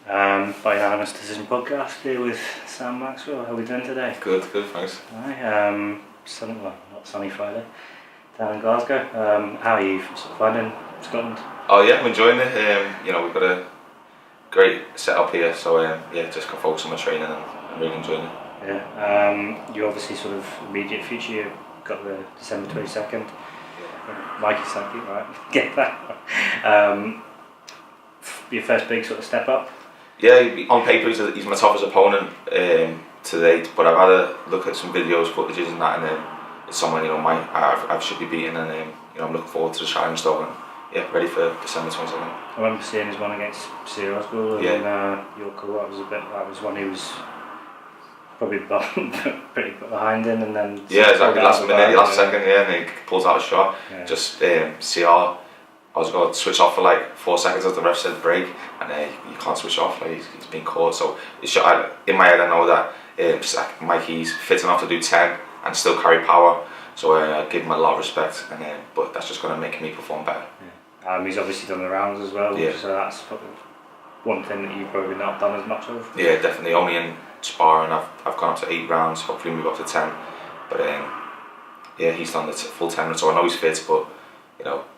By Unanimous Decision podcast here with Sam Maxwell. How are we doing today? Good, thanks. Aye, not sunny Friday, down in Glasgow. How are you sort of finding Scotland? Oh yeah, I'm enjoying it. We've got a great setup here, so just can focus on my training and I'm really enjoying it. Yeah. You obviously sort of immediate future. You've got the December 22nd. Mikey Sankey, right? Get that. Your first big sort of step up. Yeah, on paper he's my toughest opponent to date, but I've had a look at some videos, footages and that, and it's someone I should be beating, and I'm looking forward to the challenge though, and ready for December 22nd. I remember seeing his one against Sir Osgood and York. That was one he was probably pretty behind in, and then exactly last second, and he pulls out a shot. Yeah. Just CR. I was going to switch off for like 4 seconds as the ref said break, and you can't switch off, like he's been caught. So in my head I know that Mikey's fit enough to do 10 and still carry power, so I give him a lot of respect, but that's just going to make me perform better. Yeah. He's obviously done the rounds as well, so that's probably one thing that you've probably not done as much of. Yeah, definitely, only in sparring I've gone up to 8 rounds, hopefully move up to 10, but he's done the full 10, so I know he's fit, but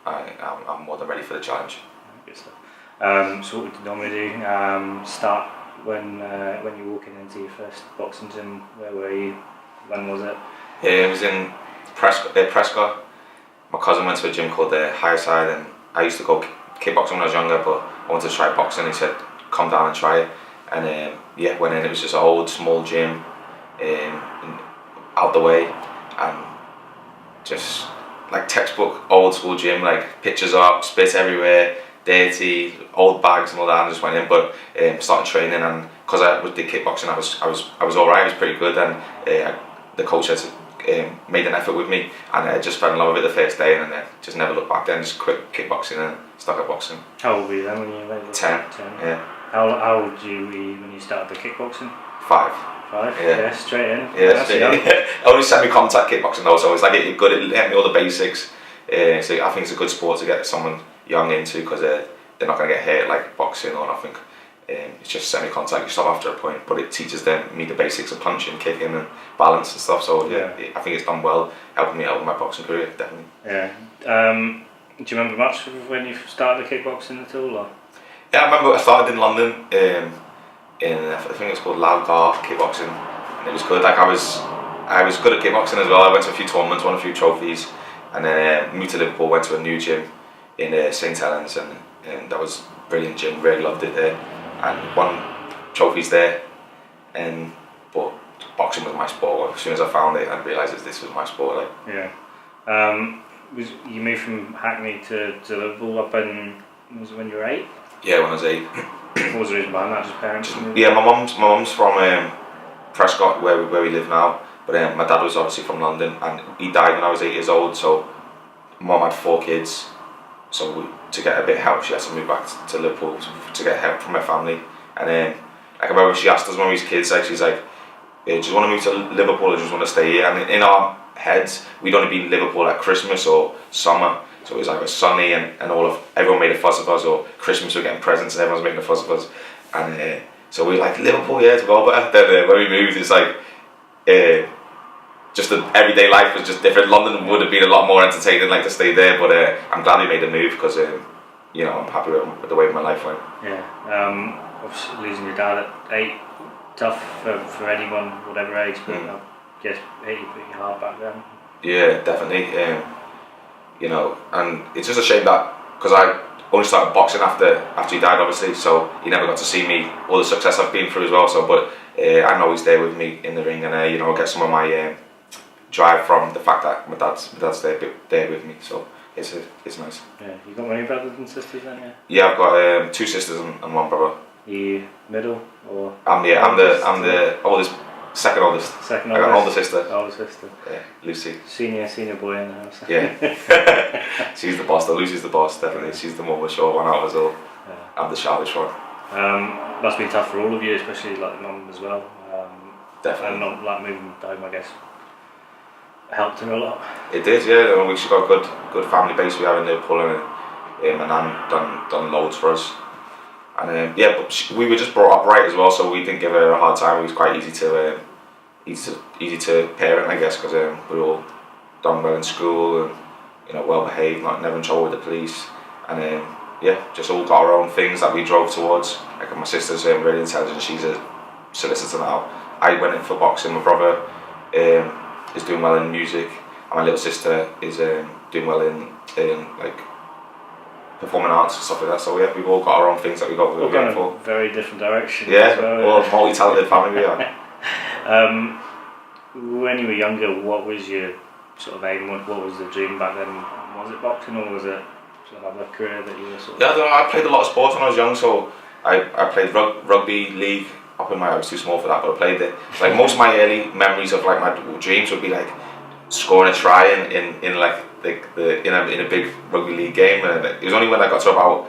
I'm more than ready for the challenge. Good stuff. So what would you normally do? Start when you're walking into your first boxing gym. Where were you? When was it? It was in Prescott. My cousin went to a gym called the Higher Side, and I used to go kickboxing when I was younger, but I wanted to try boxing. He said, "Come down and try it." And went in. It was just an old small gym, out the way, and just like textbook old school gym, like pictures up, spit everywhere, dirty, old bags and all that. And just went in, but started training, and because I did kickboxing, I was alright. I was pretty good, and the coach had made an effort with me, and I just fell in love with it the first day, and then just never looked back. Then just quit kickboxing and stuck at boxing. How old were you then when you went? 10. Yeah. How old were you when you started the kickboxing? 5. 5? Yeah, straight in. Yeah, straight in. Only semi-contact kickboxing though, so it's like it's good. It let me all the basics. So I think it's a good sport to get someone young into, because they're not going to get hurt like boxing or nothing. It's just semi-contact. You stop after a point, but it teaches me the basics of punching, kicking, and balance and stuff. So I think it's done well, helping me out with my boxing career, definitely. Yeah. Do you remember much of when you started the kickboxing at all? Or? Yeah, I remember I started in London. I think it's called Loudgar kickboxing, and it was good. Like I was good at kickboxing as well. I went to a few tournaments, won a few trophies, and then moved to Liverpool. Went to a new gym in St Helens, and that was a brilliant gym. Really loved it there, and won trophies there. But boxing was my sport. As soon as I found it, I realised that this was my sport. Like you moved from Hackney to Liverpool up in when you were 8? Yeah, when I was 8. What was the reason behind that? Just parents? Yeah, my mum's from Prescott, where we live now. But my dad was obviously from London, and he died when I was 8 years old. So mum had 4 kids. So to get a bit of help, she had to move back to Liverpool to get help from my family. And I remember she asked us when we was kids, like she's like, "Do you want to move to Liverpool or do you just want to stay here?" And in our heads, we'd only be in Liverpool at Christmas or summer. So it was like it was sunny, and everyone made a fuss of us, or Christmas we were getting presents and everyone's making a fuss of us. And so we were like, Liverpool, yeah, it's well better. Then when we moved, it's like just the everyday life was just different. London would have been a lot more entertaining, like to stay there, but I'm glad we made the move, because I'm happy with the way my life went. Yeah, obviously losing your dad at 8, tough for anyone, whatever age, but I guess 8 pretty hard back then. Yeah, definitely. And it's just a shame that, because I only started boxing after he died, obviously, so he never got to see me, all the success I've been through as well. So, but I know he's there with me in the ring, and I get some of my drive from the fact that my dad's there with me. So it's nice. Yeah, you got many brothers and sisters then? Yeah. Yeah, I've got 2 sisters and 1 brother. You middle or? I'm the oldest. Second oldest. I got an older sister. Older sister. Yeah, Lucy. Senior boy in the house. Yeah. She's the boss though. Lucy's the boss, definitely. She's the more mature one out of us all. Yeah. I'm the childish one. Must be tough for all of you, especially like mum as well. Definitely. And not like moving home, I guess, helped her a lot. It did, yeah. We've got a good family base we have in Liverpool, and my nan done loads for us. And yeah, but we were just brought up right as well, so we didn't give her a hard time. It was quite easy to parent, I guess, because we were all done well in school and, you know, well behaved, never in trouble with the police, and yeah, just all got our own things that we drove towards. Like my sister's really intelligent; she's a solicitor now. I went in for boxing. My brother is doing well in music, and my little sister is doing well in like performing arts and stuff like that. So yeah, we've all got our own things that we're going for. Very different directions. Yeah, as well. Well, multi-talented family we are. When you were younger, what was your sort of aim? What was the dream back then? Was it boxing, or was it sort of a career that you were sort of... Yeah, I don't know, I played a lot of sports when I was young, so I played rugby league up in I was too small for that, but I played it. Like most of my early memories of like my dreams would be like scoring a try in like in a big rugby league game, and it was only when I got to about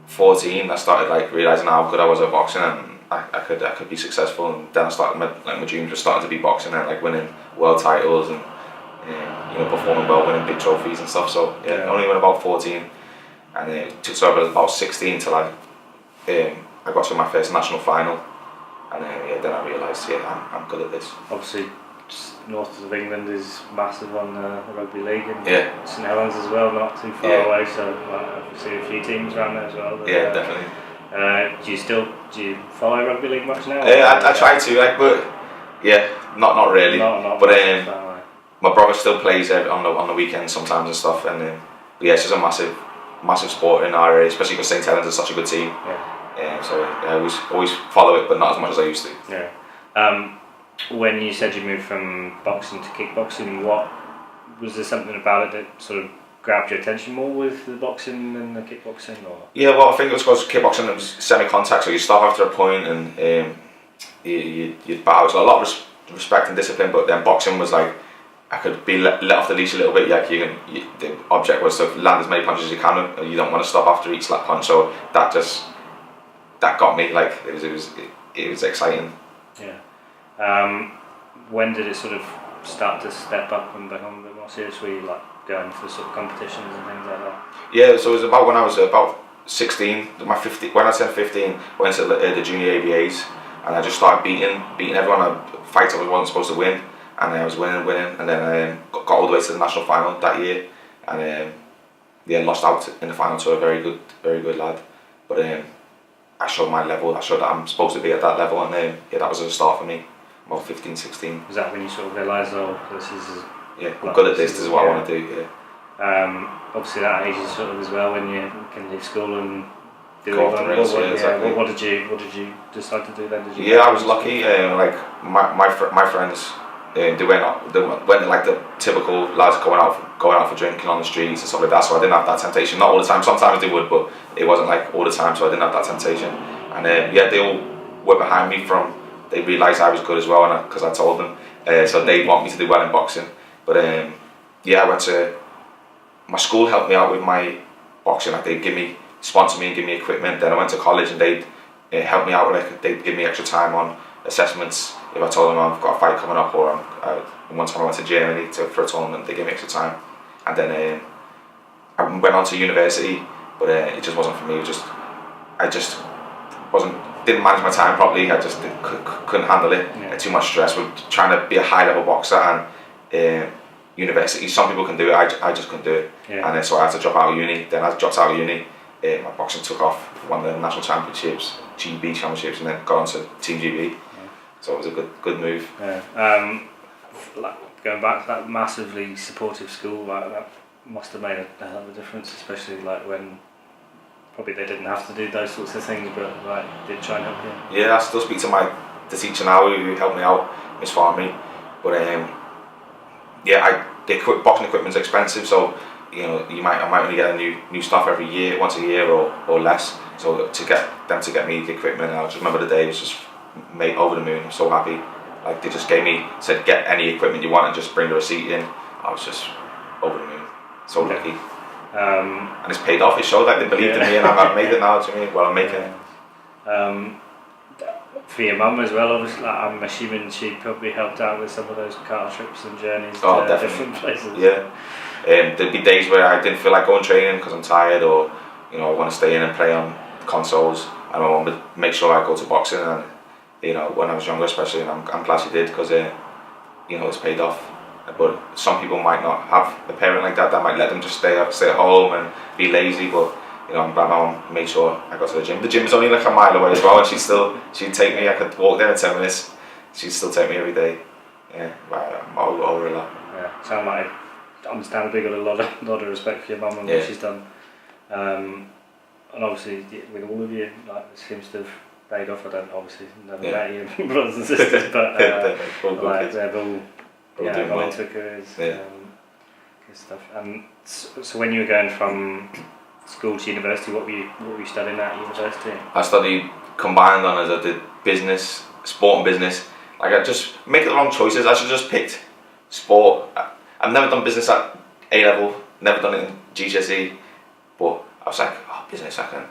14 I started like realising how good I was at boxing, and I could be successful, and then I started my dreams were starting to be boxing and like winning world titles and you know, performing well, winning big trophies and stuff. So yeah, only when about 14, and it took about 16 till I got to my first national final, and yeah, then I realised I'm good at this. Obviously, north of England is massive on the rugby league, and St Helens as well, not too far away. So I've seen a few teams around there as well. But, definitely. Do you follow rugby league much now? I try to, like, but yeah, not really. Not but my brother still plays on the weekends sometimes and stuff, and yeah, it's just a massive sport in our area, especially because St Helens is such a good team. So I always follow it, but not as much as I used to. Yeah. When you said you moved from boxing to kickboxing, what was there something about it that sort of grabbed your attention more with the boxing than the kickboxing? Or? Yeah, well, I think it was because kickboxing, it was semi-contact, so you stop after a point and you'd bow. So a lot of respect and discipline, but then boxing was like, I could be let off the leash a little bit. Like the object was to land as many punches as you can. You don't want to stop after each slap punch. So that got me. Like it was exciting. Yeah. When did it sort of start to step up and become a bit more serious? Were you like going for sort of competitions and things like that? Yeah. So it was about when I was about 16. When I turned 15, I went to the junior ABAs, and I just started beating everyone. Fights I wasn't supposed to win. And I was winning, and then I got all the way to the national final that year, and lost out in the final to a very good lad. But I showed my level. I showed that I'm supposed to be at that level, and that was a start for me. About 15, 16. Was that when you sort of realised, oh, this is... Yeah, I'm good at this. This is what I want to do. Yeah. Obviously, that age is sort of as well when you can leave school and do go off the rails. Exactly. What did you decide to do then? I was lucky. Like my friends. They went like the typical lads going out for drinking on the streets and stuff like that. So I didn't have that temptation. Not all the time. Sometimes they would, but it wasn't like all the time. So I didn't have that temptation. And they all were behind me. They realised I was good as well, and because I told them. So they want me to do well in boxing. But I went to my school helped me out with my boxing. Like they'd sponsor me and give me equipment. Then I went to college and they'd help me out. They'd give me extra time on assessments. If I told them I've got a fight coming up, or one time I went to Germany for a tournament, they gave me extra time. And then I went on to university, but it just wasn't for me. I just didn't manage my time properly. I just couldn't handle it. Yeah. Too much stress with trying to be a high level boxer, and university. Some people can do it. I just couldn't do it. Yeah. And then so I had to drop out of uni. Then I dropped out of uni. My boxing took off. Won the national championships, GB championships, and then got on to Team GB. So it was a good move. Yeah. Going back to that massively supportive school, that must have made a hell of a difference, especially like when probably they didn't have to do those sorts of things, but like did try and help you. Yeah, I still speak to the teacher now who helped me out, Miss Farmy. But the boxing equipment's expensive, so I might only get a new stuff once a year or less. So to get me the equipment, I just remember the day was just made over the moon. I'm so happy. Like they just said get any equipment you want and just bring the receipt in. I was just over the moon. So lucky. And it's paid off. It showed that they believed in me, and I've made it now. To me, well, I'm making it. For your mum as well, obviously, I'm assuming she probably helped out with some of those car trips and journeys to different places. Yeah. There'd be days where I didn't feel like going training because I'm tired, or I want to stay in and play on consoles. and my mum would make sure I go to boxing, and you know, when I was younger especially, and I'm glad she did, because you know, it's paid off. But some people might not have a parent like that might let them just stay at home and be lazy, but you know, I'm glad my mum made sure I got to the gym. The gym is only like a mile away as well, and she'd take me. I could walk there in 10 minutes. She'd still take me every day. Yeah, I'm over a lot. Yeah, sound like understandably got a lot of respect for your mum and what she's done. And obviously with all of you, like, it seems to have paid off. I don't obviously never met your brothers and sisters, but they've all gone into careers. Good stuff. So when you were going from school to university, what were you studying at university? I studied combined honours. I did business, sport and business. Like, I just make the wrong choices. I should just picked sport. I've never done business at A level, never done it in GCSE, but I was like, oh, business, I can.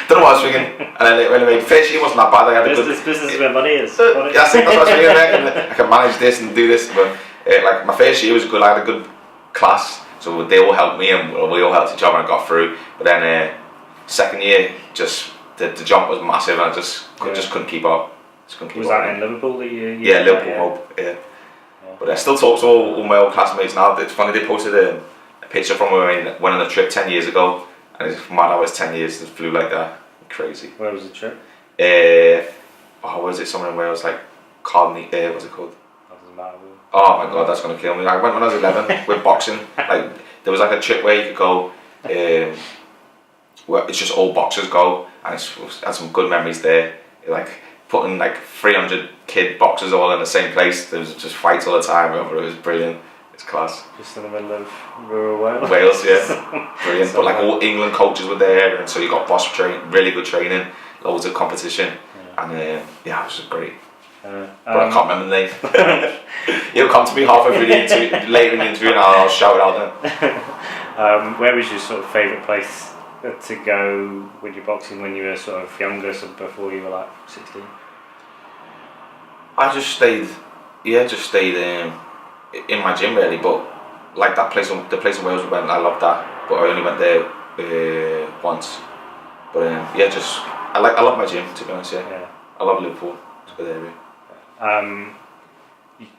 Don't know what I was thinking. And then when I made first year, wasn't that bad. I had business is where money is. That's what I was thinking. I can manage this and do this. But like, my first year was good. I had a good class, so they all helped me and we all helped each other and I got through. But then second year, just the jump was massive and I just couldn't keep up. Was that in Liverpool that you Liverpool, yeah. But I still talk to all my old classmates now. It's funny, they posted a picture from when we went on a trip 10 years ago, and it's mad how it's 10 years, it flew like that. Crazy. Where was the trip? Was it somewhere in Wales, like Colony, what's it called? That doesn't matter. Oh my god, that's going to kill me. I went when I was 11 with boxing. Like, there was like a trip where you could go, where it's just all boxers go, and it had some good memories there. Like, putting like 300 kid boxers all in the same place. There was just fights all the time. It was brilliant. It's class. Just in the middle of rural Wales. Wales, yeah, brilliant. But like, all England coaches were there, and so you got really good training, loads of competition, and it was great. But I can't remember the name. He'll come to me halfway through the interview, later in the interview, and I'll shout it out then. Where was your sort of favourite place to go with your boxing when you were sort of younger, so before you were like 16? I just stayed in my gym really, but like the place in Wales we went, I loved that, but I only went there once. But I love my gym, to be honest. Yeah. I love Liverpool. It's a good area.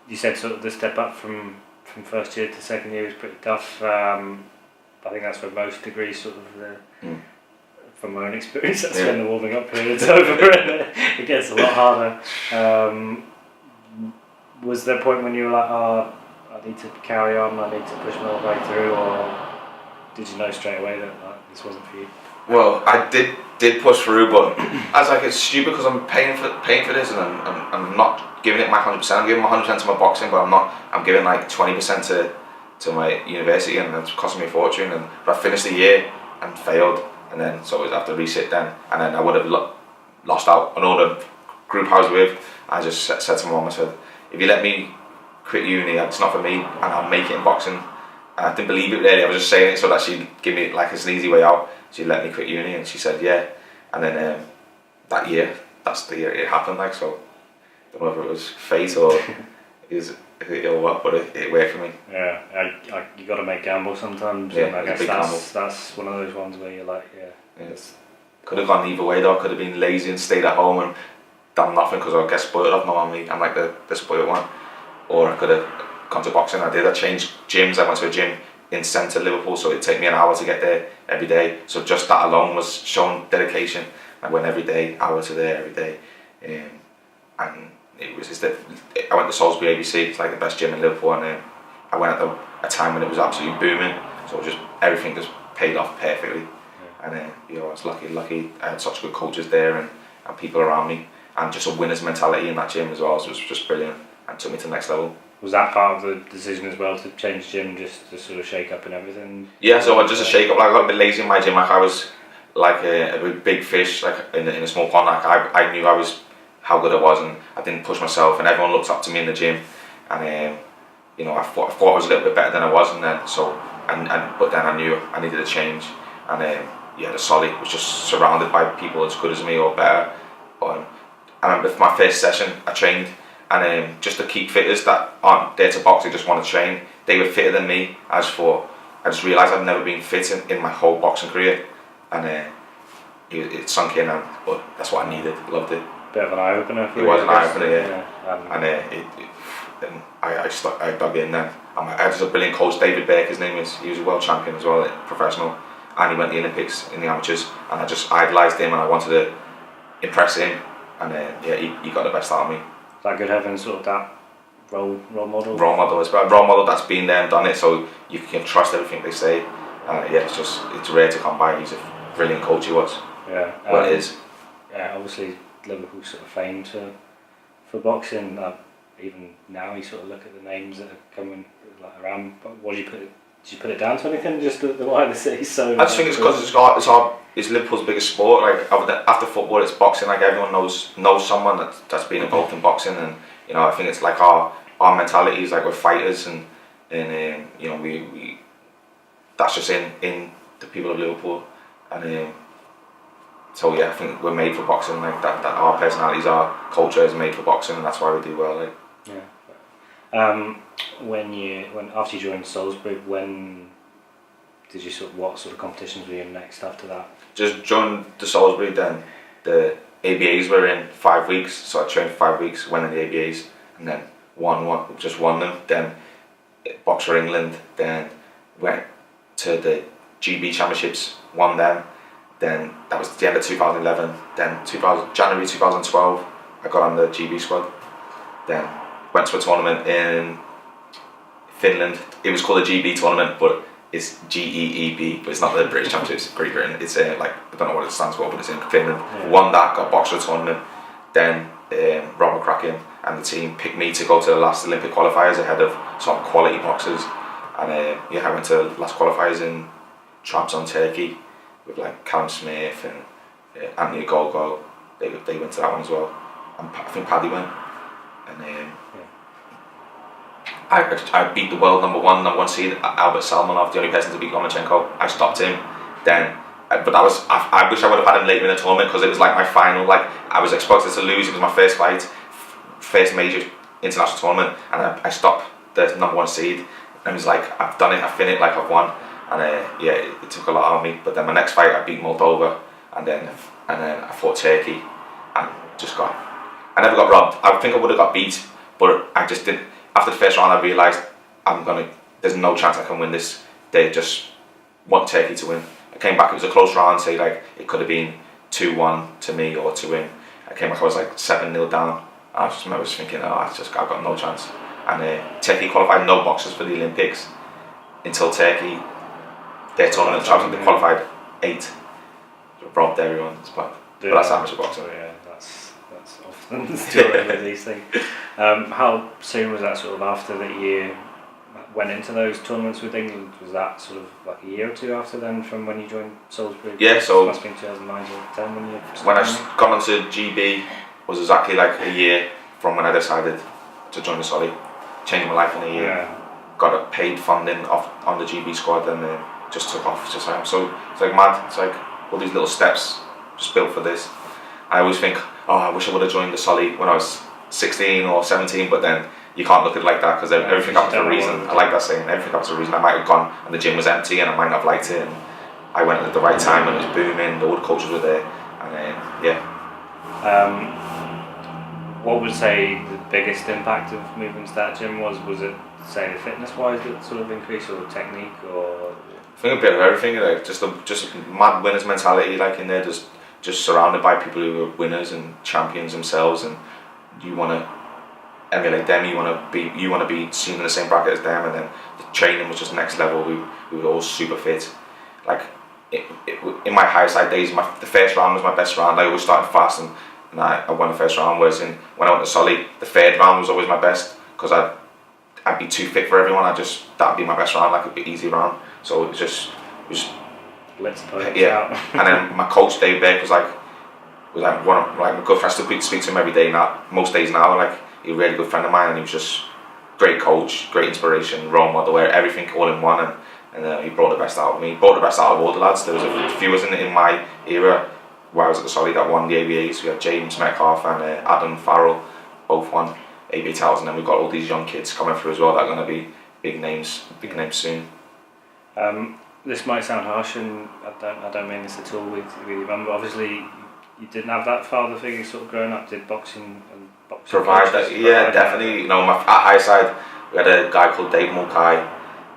You said sort of the step up from first year to second year was pretty tough. I think that's where most degrees sort of from my own experience, that's when the warming up period's over and it gets a lot harder. Was there a point when you were like, oh, I need to carry on, I need to push my way through, or did you know straight away that this wasn't for you? Well, I did push through, but I was like, it's stupid because I'm paying for this, and I'm not giving it my 100%. I'm giving my 100% to my boxing, but I'm giving like 20% to my university, and it's costing me a fortune. But I finished the year and failed, and then so I have to resit then, and then I would have lost out on all the group I was with. I just said to my mum, I said, if you let me quit uni, it's not for me, and I'll make it in boxing. And I didn't believe it really. I was just saying it so that she'd give me like an easy way out. She'd let me quit uni, and she said yeah. And then that year, that's the year it happened. Like, so I don't know if it was fate or what, but it worked for me. Yeah, you got to make gambles sometimes. Yeah, and I guess that's one of those ones where you're like, Could have gone either way though. I could have been lazy and stayed at home and done nothing because I get spoiled off my mummy. I'm like the spoiled one. Or I could have gone to boxing. I did. I changed gyms. I went to a gym in centre Liverpool, so it'd take me an hour to get there every day. So just that alone was showing dedication. I went every day, hour to there every day, and it was I went to Salisbury ABC. It's like the best gym in Liverpool, and I went at a time when it was absolutely booming. So everything just paid off perfectly, and I was lucky. I had such good coaches there and people around me, and just a winner's mentality in that gym as well. So it was just brilliant, and took me to the next level. Was that part of the decision as well, to change gym, just to sort of shake up and everything? Yeah, so just a shake up. Like, I got a bit lazy in my gym. Like, I was like a big fish, like in a small pond. Like, I knew how good I was, and I didn't push myself. And everyone looked up to me in the gym, and I thought I was a little bit better than I was, and then but then I knew I needed a change, and the Solly was just surrounded by people as good as me or better. I remember for my first session, I trained. And just to keep fitters that aren't there to box, they just want to train. They were fitter than me. I just realised I'd never been fit in my whole boxing career, and it sunk in, but that's what I needed. Loved it. Bit of an eye opener. It was an eye opener, and then I dug in then. I had a brilliant coach, David Burke, his name is. He was a world champion as well, professional, and he went to the Olympics in the amateurs. And I just idolised him, and I wanted to impress him. And he got the best out of me. Is that good having sort of that role model? Role model, it's a role model that's been there and done it, so you can trust everything they say. It's rare to come by. He's a brilliant coach. He was. Yeah. Well, it is. Yeah, obviously Liverpool sort of famed for boxing. Even now, you sort of look at the names that are coming like around. But what did you put it down to anything? Just the why the city's so. I just think it's because it's Liverpool's biggest sport. Like after football, it's boxing. Like everyone knows someone that's been involved in boxing, and I think it's like our mentality is like we're fighters, and we that's just in the people of Liverpool, and so I think we're made for boxing. Like that our personalities, our culture is made for boxing, and that's why we do well. Like. Yeah. When after you joined Salisbury, when did you what sort of competitions were you in next after that? Just joined the Salisbury, then the ABAs were in 5 weeks, so I trained for 5 weeks, went in the ABAs, and then won them. Then boxed for England, then went to the GB Championships, won them. Then that was the end of 2011. Then January 2012, I got on the GB squad. Then went to a tournament in Finland. It was called a GB tournament, but it's GEEB, but it's not the British Championships, Great Britain. It's I don't know what it stands for, but it's in Finland. Yeah. Won that, got boxed for the tournament. Then Rob McCracken and the team picked me to go to the last Olympic qualifiers ahead of some quality boxers. And I went to last qualifiers in Trabzon, Turkey, with like Callum Smith and Anthony Gogo. They went to that one as well. And I think Paddy went. And I beat the world number one seed, Albert Salmanov, the only person to beat Lomachenko. I stopped him then, but I wish I would have had him later in the tournament, because it was like my final. Like I was expected to lose. It was my first fight, first major international tournament, and I stopped the number one seed. And it was like, I've done it, I've finished it, like I've won. And it took a lot out of me. But then my next fight, I beat Moldova, and then I fought Turkey, and just I never got robbed. I think I would have got beat, but I just didn't. After the first round, I realised there's no chance I can win this. They just want Turkey to win. I came back, it was a close round, say like it could have been 2-1 to me or to him. I came back, I was like 7-0 down. I was thinking, I've got no chance. And Turkey qualified no boxers for the Olympics until Turkey, their tournament, they qualified 8. Robbed everyone, but that's amateur boxing. Yeah, that's often the story with these things. How soon was that sort of after that you went into those tournaments with England? Was that sort of like a year or two after then, from when you joined Salisbury? Yeah, so it must have been 2009 or 10 when I got onto GB was exactly like a year from when I decided to join the Solly. Changed my life in a year. Yeah. Got a paid funding on the GB squad, and just took off. It's like mad. It's like all these little steps just built for this. I always think, I wish I would have joined the Solly when I was 16 or 17, but then you can't look at it like that, because everything happens for a reason. I like that saying, everything happens for a reason. I might have gone and the gym was empty and I might not have liked it, and I went at the right time and it was booming, all the coaches were there, and what would say the biggest impact of moving to that gym was? Was it, say, the fitness wise that sort of increase, or technique, or? I think a bit of everything, like just a mad winners mentality, like in there, just surrounded by people who are winners and champions themselves, and you want to emulate them. You want to be seen in the same bracket as them, and then the training was just next level. We were all super fit. Like in my high side days, the first round was my best round. I always started fast, and I won the first round. Whereas when I went to Solly, the third round was always my best, because I'd be too fit for everyone. That'd be my best round, like it'd be easy round. So it was just let's put it out. And then my coach Dave Beck was like one of my good friends. Still speak to him every day now, most days now. Like he's a really good friend of mine, and he was just great coach, great inspiration, role model, everything all in one. And he brought the best out of me. He brought the best out of all the lads. There was a few in my era where I was at the Solly that won the ABAs. We had James Metcalf and Adam Farrell, both won ABA titles, and then we've got all these young kids coming through as well that are going to be big names soon. this might sound harsh, and I don't mean this at all with your mum, but obviously you didn't have that father figure sort of growing up. Did boxing provide that? Yeah, definitely. You know, at Highside we had a guy called Dave Mulcahy,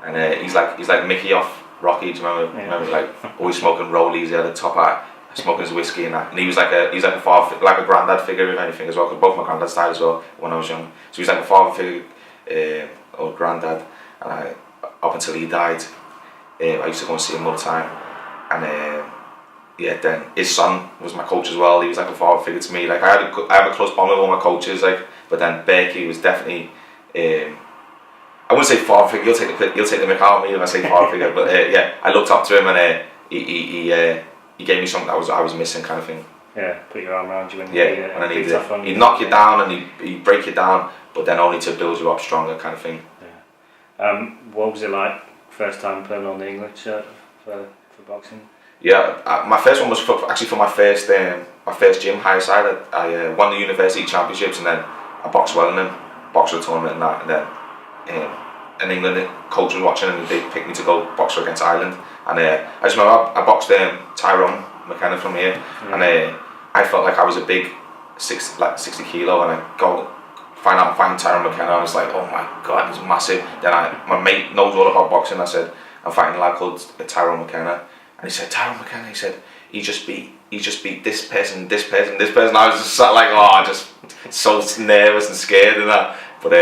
and he's like Mickey off Rocky. Do you remember? Yeah. Remember, like always smoking rollies. He had a top hat, smoking his whiskey and that. And he's like a father, like a granddad figure, if anything, as well. Because both my granddads died as well when I was young. So he's like a father figure or granddad. And up until he died, I used to go and see him all the time. And yeah, then his son was my coach as well. He was like a father figure to me. Like I have a close bond with all my coaches. Like, but then Berkey was definitely. I wouldn't say father figure. He'll take the mick out of me if I say father figure. But yeah, I looked up to him, and he gave me something that I was missing, kind of thing. Yeah, put your arm around you when when I needed it. He'd knock you down and he'd break you down, but then only to build you up stronger, kind of thing. Yeah. What was it like first time putting on the England shirt for boxing? Yeah, my first one was actually for my first gym, Highside. I won the university championships, and then I boxed well in them, boxed a tournament and that, and then in England, coach was watching and they picked me to go box against Ireland. And I just remember I boxed Tyrone McKenna from here, and I felt like I was a big 60 kilo, and I go find out I'm fighting Tyrone McKenna. I was like, oh my god, he's massive. Then my mate knows all about boxing. I said, I'm fighting a lad called Tyrone McKenna. And he said, Tyrone McKenna, he said, he just beat this person, this person, this person. I was just sat like, just so nervous and scared and that. But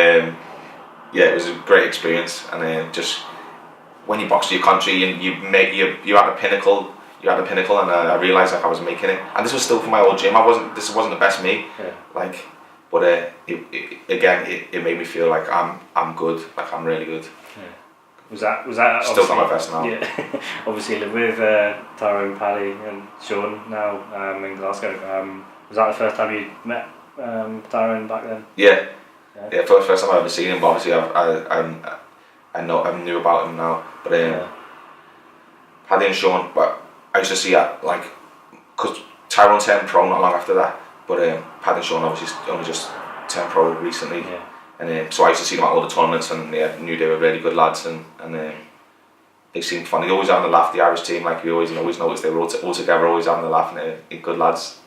yeah, it was a great experience. And just when you box for your country and you're at the pinnacle, and I realised like I was making it. And this was still for my old gym. This wasn't the best me. Yeah. Like, but it made me feel like I'm good, like I'm really good. Yeah. Was that still not my best now? Yeah. Obviously live with Tyrone, Paddy and Sean now in Glasgow. Was that the first time you met Tyrone back then? Yeah. For the first time I've ever seen him. But obviously I knew about him now. But Paddy and Sean, but I used to see because Tyrone turned pro not long after that. But Paddy and Sean obviously only just turned pro recently. Yeah. And so I used to see them at all the tournaments, and knew they were really good lads, and they seemed fun. They always having a laugh. The Irish team, like we always noticed, they were all together, always having a laugh, and they're good lads.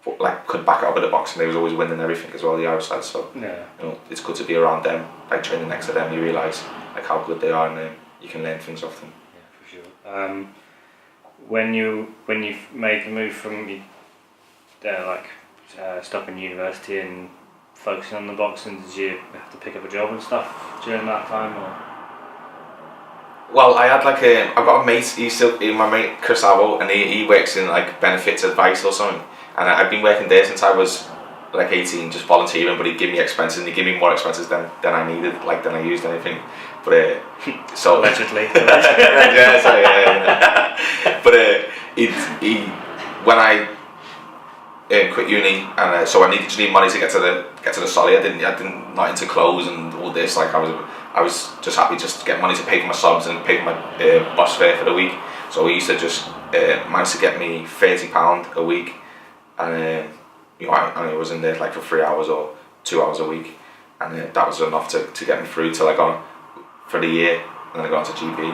But, like could back it up with the boxing. They was always winning everything as well, the Irish lads. So it's good to be around them, like training next to them. You realise like how good they are, and you can learn things off them. Yeah, for sure. When you made the move from stopping university and focusing on the boxing, did you have to pick up a job and stuff during that time, or? Well, I had I've got a mate. My mate Chris Avo, and he works in like benefits advice or something. And I've been working there since I was like 18, just volunteering. But he'd give me expenses, and he'd give me more expenses than I needed, than I used anything. But so allegedly. But he when I quit uni, and so I just needed money to get to the solly. I didn't not into clothes and all this. Like I was just happy just to get money to pay for my subs and pay for my bus fare for the week. So he used to just manage to get me £30 a week, and I was in there like for 3 hours or 2 hours a week, and that was enough to get me through till I got for the year, and then I got into GB.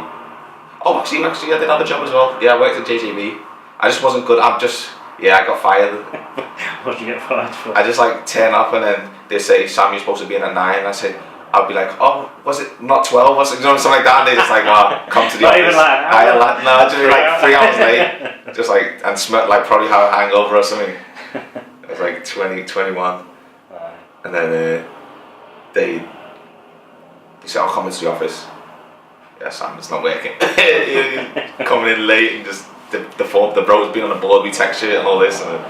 Oh, actually, I did have a job as well. Yeah, I worked at JGB. I just wasn't good. I got fired. What did you get fired for? I just turn up, and then they say, Sam, you're supposed to be in at 9. I said, I'll be like, oh, was it not 12? Was it, something like that? And they just come to the office. Not even just 3 hours late. Just and smell probably have a hangover or something. It was 20, 21. Right. And then they said, I'll come into the office. Yeah, Sam, it's not working. Coming in late and just the bro's been on the board, we text you and all this, and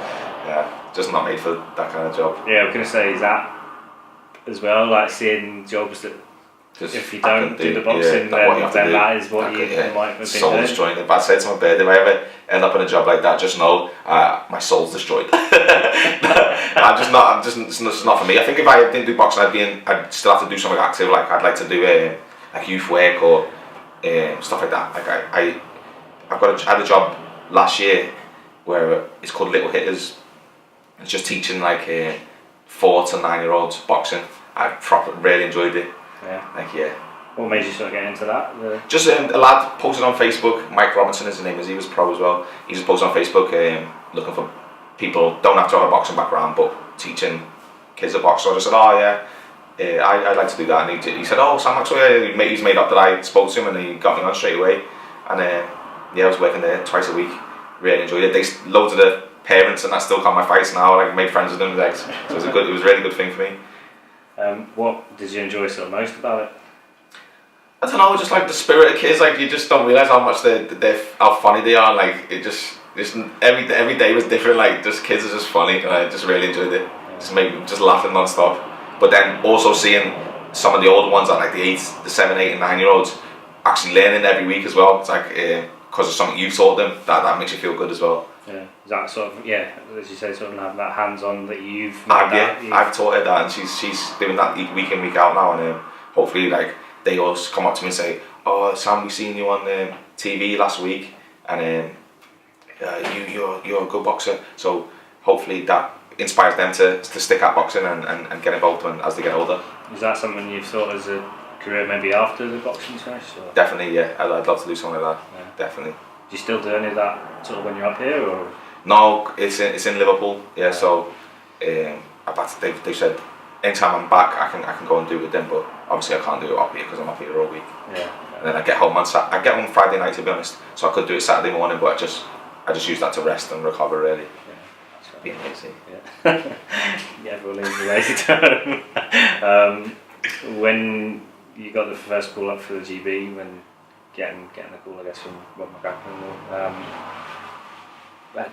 just not made for that kind of job. Yeah, I was going to say, is that as well, seeing jobs that just if you don't do the boxing, then that is what you might have been soul doing. Destroying it. But I said to my bed, if I ever end up in a job like that, just know my soul's destroyed. It's just not for me. I think if I didn't do boxing, I'd still have to do something active. I'd like to do youth work or stuff like that. I had a job last year where it's called Little Hitters. It's just teaching 4 to 9 year olds boxing. I really enjoyed it. Yeah. What made you sort of get into that? Just a lad posted on Facebook. Mike Robinson is his name. He was pro as well. He just posted on Facebook looking for people. Don't have to have a boxing background, but teaching kids to box. So I just said, oh yeah. I'd like to do that, and he said, oh, Sam Maxwell, he's made up that I spoke to him, and he got me on straight away. And I was working there twice a week. Really enjoyed it. Loads of the parents and that still come my fights now. Like, made friends with them. So it was a really good thing for me. What did you enjoy sort of most about it? I don't know, just like the spirit of kids. Like, you just don't realise how much how funny they are. Like, it just every day was different. Like, just kids are just funny, and I just really enjoyed it. Just laughing non-stop. But then also seeing some of the older ones, like the 7, 8 and 9 year olds, actually learning every week as well. It's like, because of something you've taught them, that makes you feel good as well. Yeah, is that sort of, as you say, sort of having that hands-on that you've I've taught her that, and she's doing that week in, week out now, and hopefully, like, they always come up to me and say, oh, Sam, we seen you on TV last week, and you're a good boxer. So hopefully that inspires them to stick at boxing and get involved as they get older. Is that something you've thought as a career maybe after the boxing's finished? Or? Definitely, yeah. I'd love to do something like that. Yeah. Definitely. Do you still do any of that sort of when you're up here, or? No, it's in Liverpool. Yeah, so they said anytime I'm back, I can go and do it with them. But obviously I can't do it up here because I'm up here all week. Yeah. And then I get home on Friday night, to be honest. So I could do it Saturday morning, but I just use that to rest and recover, really. Being lazy. Yeah. Everyone leaves the lazy time. When you got the first call up for the GB, when getting the call, I guess, from Rob McGrath,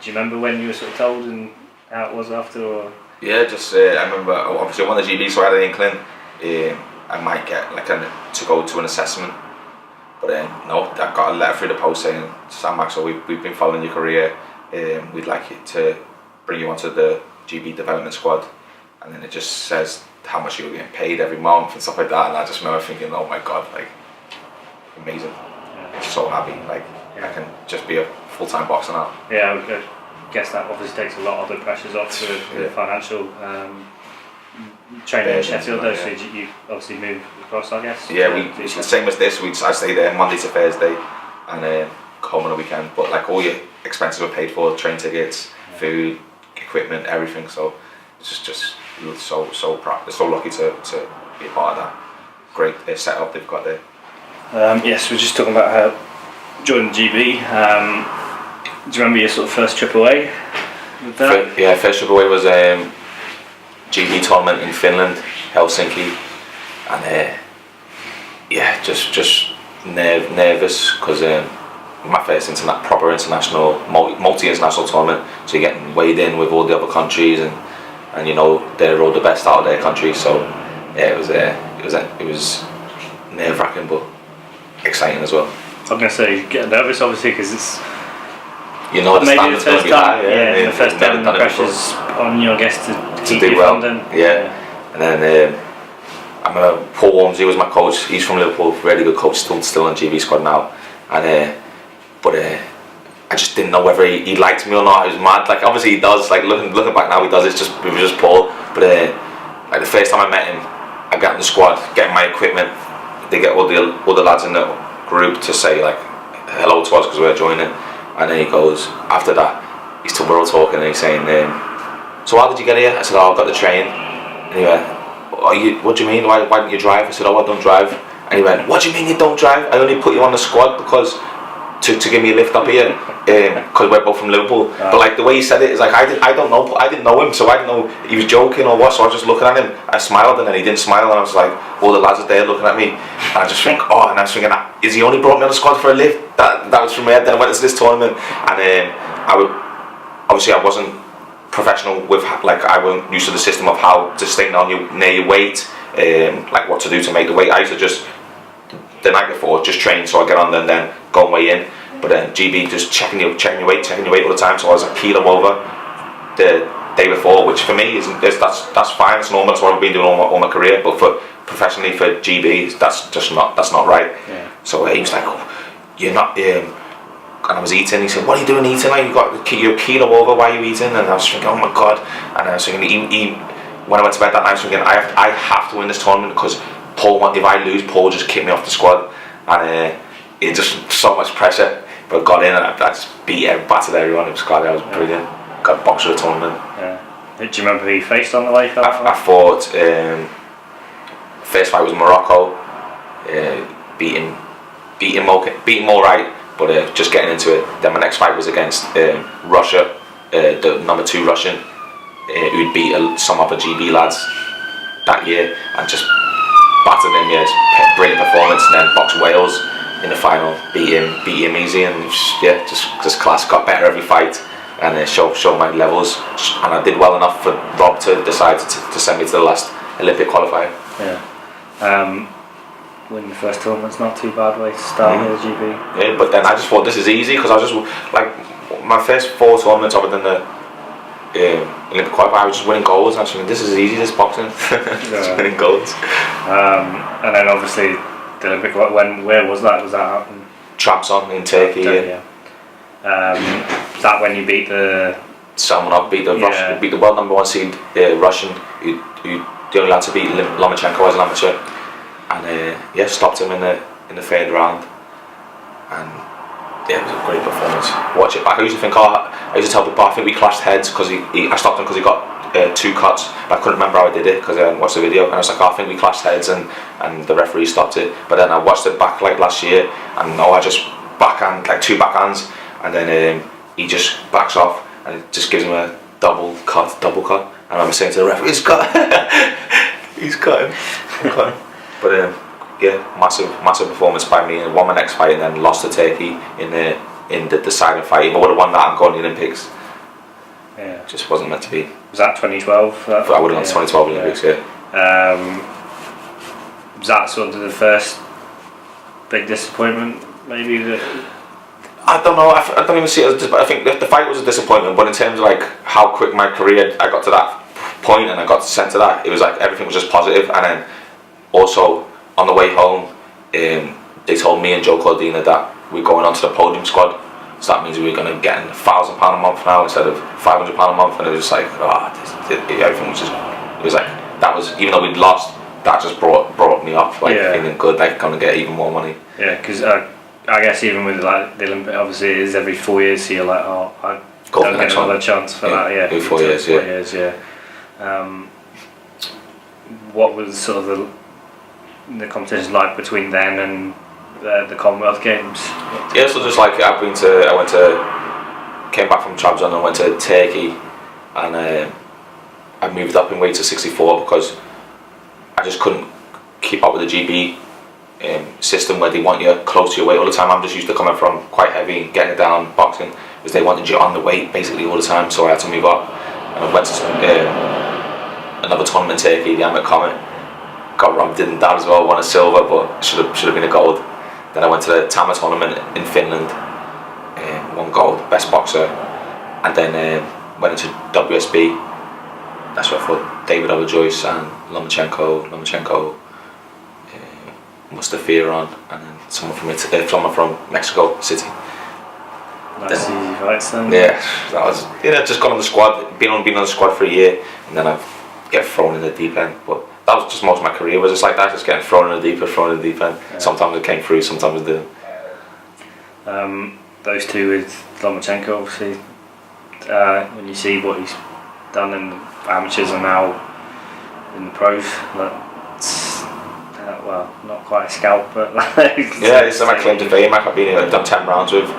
do you remember when you were sort of told and how it was after? Or? Yeah, just I remember. Obviously, I won the GB, so I had an inkling. I might get to go to an assessment, but no, I got a letter through the post saying, Sam Maxwell, we've been following your career. We'd like you to bring you onto the GB development squad, and then it just says how much you were getting paid every month and stuff like that, and I just remember thinking, oh my god, like, amazing. I'm so happy, like, I can just be a full-time boxer now. Yeah, I guess that obviously takes a lot of the pressures off the financial training in Sheffield, though, so you obviously move across, I guess. Yeah, it's the same as this. I stay there Monday to Thursday and come on a weekend, but like all your expenses were paid for, train tickets, food, equipment, everything. So it's just so proud. They're so lucky to be a part of that great setup they've got there. Yes, we're just talking about how joining the GB. Do you remember your sort of first trip away with that? First trip away was GB tournament in Finland, Helsinki, and just nervous because my first proper international, multi-international tournament, so you're getting weighed in with all the other countries, and you know they're all the best out of their country. So yeah, it was nerve-wracking but exciting as well. I'm gonna say you get nervous obviously because it's the standard's going to be high. The first time the pressure's on you, I guess, to do well. And then I remember Paul Wormsley was my coach. He's from Liverpool, really good coach, still on GB squad now. And but I just didn't know whether he liked me or not. I was mad. Like, obviously he does. Like, looking back now, he does. It was just Paul. But like the first time I met him, I got in the squad, getting my equipment. They get all the lads in the group to say like hello to us because we're joining. And then he goes, after that, he's to we're all talking and he's saying, so how did you get here? I said, I got the train. And he went, what do you mean? Why didn't you drive? I said, I don't drive. And he went, what do you mean you don't drive? I only put you on the squad because to give me a lift up here, because we're both from Liverpool. But like the way he said it is like I didn't know him, so I didn't know he was joking or what. So I was just looking at him. I smiled and then he didn't smile, and I was like, all the lads are there looking at me, and I just think, and I was thinking, is he only brought me on the squad for a lift? That was from my head. Then I went to this tournament, and I wasn't professional with, like, I wasn't used to the system of how to stay near your weight, like what to do to make the weight. I used to just the night before just train, so I get on and then go and weigh in. But then GB just checking your weight all the time. So I was a kilo over the day before, which for me that's fine. It's normal. That's what I've been doing all my career. But for professionally for GB, that's not right. Yeah. So he was like, you're not. And I was eating. He said, what are you doing eating? Like, you're a kilo over. Why are you eating? And I was thinking, oh my god. And I was thinking, when I went to bed that night, I was thinking, I have to win this tournament because Paul, if I lose, Paul will just kick me off the squad, and it just so much pressure. But I got in and I just battered everyone. It was glad I was brilliant. Got boxer of the tournament. Yeah. Do you remember who you faced on the way? I fought. First fight was Morocco. Beat him alright, but just getting into it. Then my next fight was against Russia, the number 2 Russian, who'd beat some other GB lads that year, and just battered him. Yeah, brilliant performance. And then boxed Wales in the final, beat him easy, and just class. Got better every fight, and showed my levels. And I did well enough for Rob to decide to send me to the last Olympic qualifier. Yeah. Winning the first tournament's not too bad way to start with the GB. Yeah, but then I just thought this is easy, because I was just like, my first 4 tournaments other than the Olympic qualifier, I was just winning golds. And I was thinking, this is easy, this boxing. Just winning golds. And then obviously the Olympic, where was that? Was that out in Trabzon in Turkey? Yeah. Is that when you beat the Salmanov, beat the Russian, beat the world number 1 seed Russian, who the only lad to beat Lomachenko as an amateur, and stopped him in the 3rd round, and it was a great performance. Watch it back. I used to think, I used to tell people, I think we clashed heads because I stopped him because he got 2 cuts, but I couldn't remember how I did it because I hadn't watched the video, and I was like, I think we clashed heads, and the referee stopped it. But then I watched it back like last year, and I just backhand, like 2 backhands, and then he just backs off and it just gives him a double cut. And I remember saying to the referee, he's got him. But massive performance by me, and won my next fight, and then lost to Turkey in the deciding fight. If I would have won that, I'm going to the Olympics. Yeah, just wasn't meant to be. Was that 2012? I would have gone to 2012 Olympics. Was that sort of the first big disappointment, maybe? I don't know. I don't even see it as. I think the fight was a disappointment, but in terms of like how quick my career, I got to that point and I got sent to that, it was like everything was just positive. And then also on the way home, they told me and Joe Cordina that we're going onto the podium squad. So that means we were going to get £1,000 a month now instead of £500 a month, and it was just like, everything was just. It was like that was, even though we'd lost, that just brought me up, like feeling good, like going to get even more money. Yeah, because I guess even with like the Olympic, obviously it is every 4 years, so you're like, I don't get another chance for that. Yeah, every 4 years. 4 years. What was sort of the competition like between then and the Commonwealth Games? Yeah, so just like came back from Trabzon and went to Turkey, and I moved up in weight to 64 because I just couldn't keep up with the GB system where they want you close to your weight all the time. I'm just used to coming from quite heavy, getting it down, boxing, because they wanted you on the weight basically all the time, so I had to move up. And I went to another tournament in Turkey, the Ahmet Comet, got robbed in that as well, won a silver, but should have been a gold. Then I went to the Tama tournament in Finland, won gold, best boxer, and then went into WSB. That's where I fought David Joyce and Lomachenko, Mustafiron, and then someone from Mexico City. Nice easy fights then. Yeah, that was just got on the squad, been on the squad for a year, and then I get thrown in the deep end. But that was just most of my career was just like that, just getting thrown in the deep end. Yeah. Sometimes it came through, sometimes it didn't. Those two with Lomachenko, obviously, when you see what he's done in the amateurs and now in the pros, well, not quite a scalp, but like it's my claim to fame. I've done 10 rounds with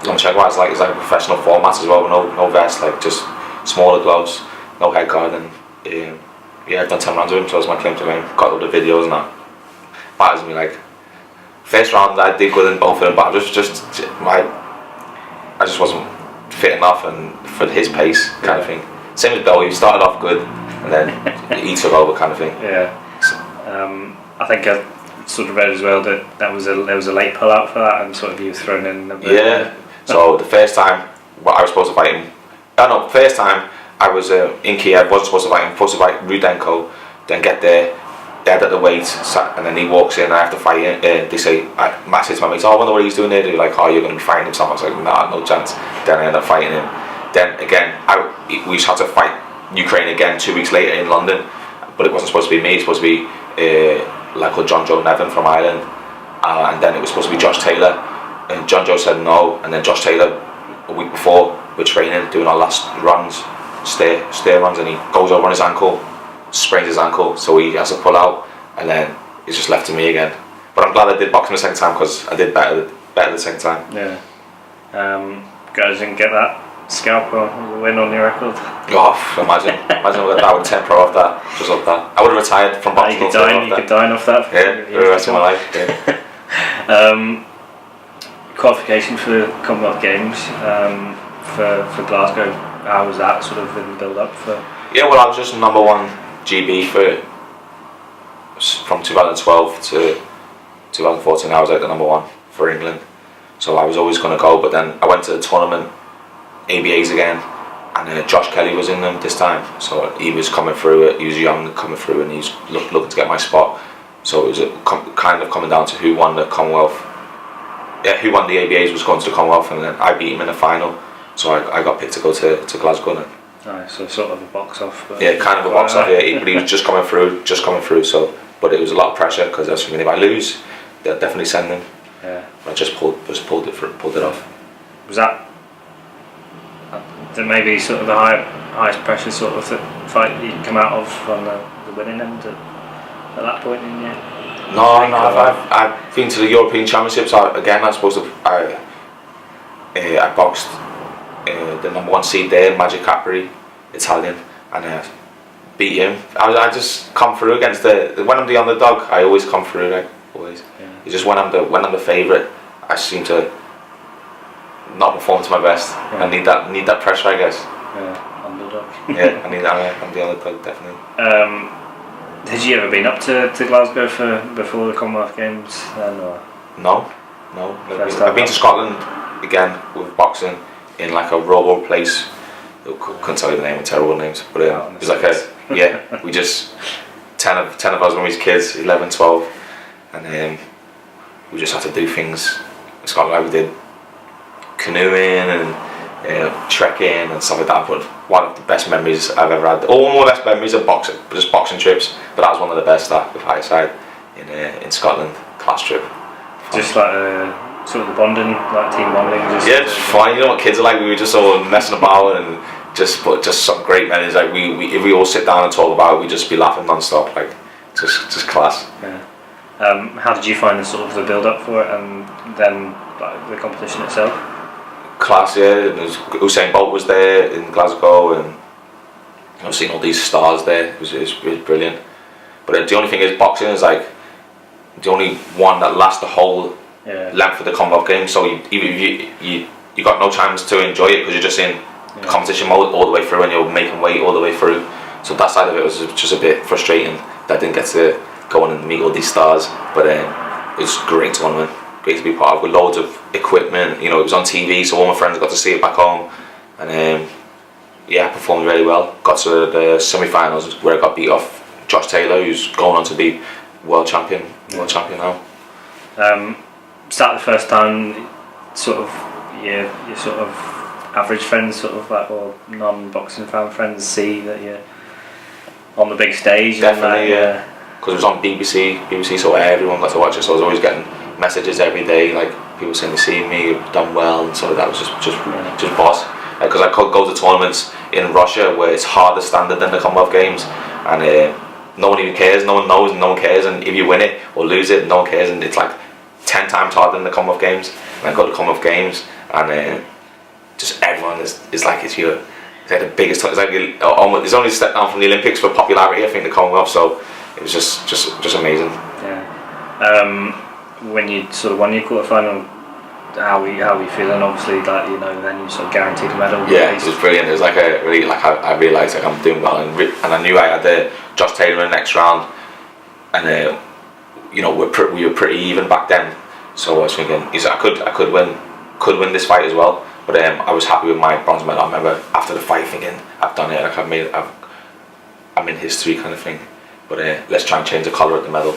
Lomachenko. It's like a professional format as well, with no vest, like just smaller gloves, no head guard, and I've done 10 rounds with him, so it's my claim to fame. Got all the videos and that. Batters me like first round I did good in both of them, but I just wasn't fit enough and for his pace kind of thing. Same with Bill, he started off good and then he took over kind of thing. Yeah. I think I sort of read as well that there was a late pull out for that, and sort of you were thrown in a bit. Yeah. So the first time I was supposed to fight him. First time I was in Kiev, wasn't supposed to fight him, supposed to fight Rudenko, then get there, dead at the weight, and then he walks in and I have to fight him. They say, Matt says to my mates, I wonder what he's doing there. They're like, you're going to be fighting him. So I was like, nah, no chance. Then I end up fighting him. Then again, we just had to fight Ukraine again 2 weeks later in London. but it wasn't supposed to be me. It's supposed to be like called John Joe Nevin from Ireland, and then it was supposed to be Josh Taylor, and John Joe said no, and then Josh Taylor a week before we're training, doing our last runs, stair runs, and he goes over on his ankle, sprains his ankle, so he has to pull out, and then it's just left to me again. But I'm glad I did boxing the second time because I did better the second time. Yeah. Guys didn't get that scalp or win on your record. Oh, imagine I would 10 pro off that, just off that. I would have retired from boxing. You could dine off that. Yeah, for the rest of my life. Yeah. Qualification for the Commonwealth Games for Glasgow. How was that sort of in the build up for? Yeah, well, I was just number one GB from 2012 to 2014. I was like the number one for England, so I was always going to go. But then I went to the tournament, ABAs again, and Josh Kelly was in them this time. So he was coming through it. He was young coming through, and he's looking to get my spot. So it was kind of coming down to who won the Commonwealth. Yeah, who won the ABAs was going to the Commonwealth, and then I beat him in the final. So I got picked to go to Glasgow then. Nice, so sort of a box off. Yeah, kind of a box off. Yeah, but he was just coming through. So, but it was a lot of pressure because I was thinking if I lose, they'll definitely send them. Yeah. I just pulled it off. Was that maybe sort of the highest pressure sort of fight you'd come out of on the winning end at that point in your? No, I've been to the European Championships. I boxed the number one seed there, Magic Capri, Italian, and beat him. I just come through against when I'm the underdog. I always come through, like always. Yeah. It's just when I'm the favourite, I seem to not perform to my best. Yeah. I need that pressure, I guess. Yeah, underdog. Yeah, I need that. I'm the underdog, definitely. Had you ever been up to Glasgow before the Commonwealth Games then, or? No. I've been to Scotland again with boxing in like a rural place. Couldn't tell you the name, terrible names, but it was like we just 10 of us when we was kids, 11, 12, and we just had to do things in Scotland. Like we did canoeing and trekking and stuff like that. But one of the best memories I've ever had. All my best memories are boxing trips, but that was one of the best. That with Highside in Scotland, class trip. Just like sort of the bonding, like team bonding. Just fun. You know what kids are like. We were just all messing about and just some great memories. Like if we all sit down and talk about it, we'd just be laughing non-stop. Like just class. Yeah. How did you find the sort of the build up for it and then like the competition itself? Class, yeah. And Usain Bolt was there in Glasgow, and I've seen all these stars there. It was brilliant. But the only thing is, boxing is like the only one that lasts the whole length of the Commonwealth Games. So you got no chance to enjoy it because you're just in competition mode all the way through, and you're making weight all the way through. So that side of it was just a bit frustrating that I didn't get to go in and meet all these stars. But it was a great tournament. Great to be part of, with loads of equipment. You know, it was on TV, so all my friends got to see it back home, and I performed really well. Got to the semi-finals where I got beat off Josh Taylor, who's going on to be world champion now. Start the first time, sort of your sort of average friends, sort of like, or non-boxing fan friends, see that you're on the big stage. Definitely, yeah. Because it was on BBC, so everyone got to watch it. So I was always getting messages every day, like people saying they seen me, done well, and so that was just boss. Because I could go to tournaments in Russia where it's harder standard than the Commonwealth Games, and no one even cares, no one knows, no one cares, and if you win it or lose it, no one cares, and it's like 10 times harder than the Commonwealth Games. And I go to Commonwealth Games, and just everyone is like it's like the biggest. It's like it's only a step down from the Olympics for popularity, I think, the Commonwealth. So it was just amazing. Yeah. When you sort of won your quarterfinal, how were you feeling? Obviously, like, you know, then you sort of guaranteed a medal. Yeah, it was brilliant. It was like I realised like I'm doing well, and I knew I had the Josh Taylor in the next round, and you know, we were pretty even back then. So I was thinking, I could win this fight as well. But I was happy with my bronze medal. I remember after the fight thinking, I've done it. Like I'm in history, kind of thing. But let's try and change the colour of the medal.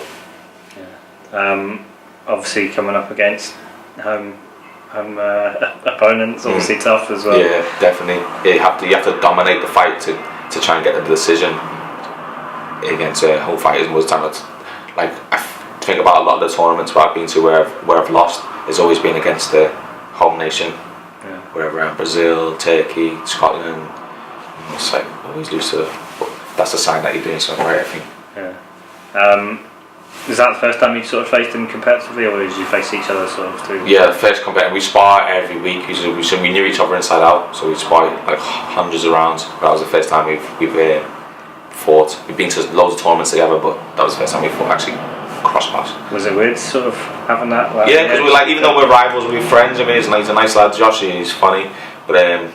Yeah. Obviously coming up against home opponents, obviously tough as well. Yeah, definitely. Yeah, you have to dominate the fight to try and get the decision. against home fighters most of the time. Like I think about a lot of the tournaments where I've been to where I've lost, it's always been against the home nation. Yeah. Wherever around Brazil, Turkey, Scotland, it's like always lose to. But that's a sign that you're doing something right, I think. Yeah. Is that the first time you sort of faced them competitively, or did you face each other sort of through? Yeah, the first competition. We spar every week. We knew each other inside out, so we spar like hundreds of rounds. That was the first time we've fought. We've been to loads of tournaments together, but that was the first time we fought actually cross paths. Was it weird sort of having that? Like, yeah, because we're like, even though we're rivals, we're friends. I mean, he's a nice lad, Josh. He's funny, but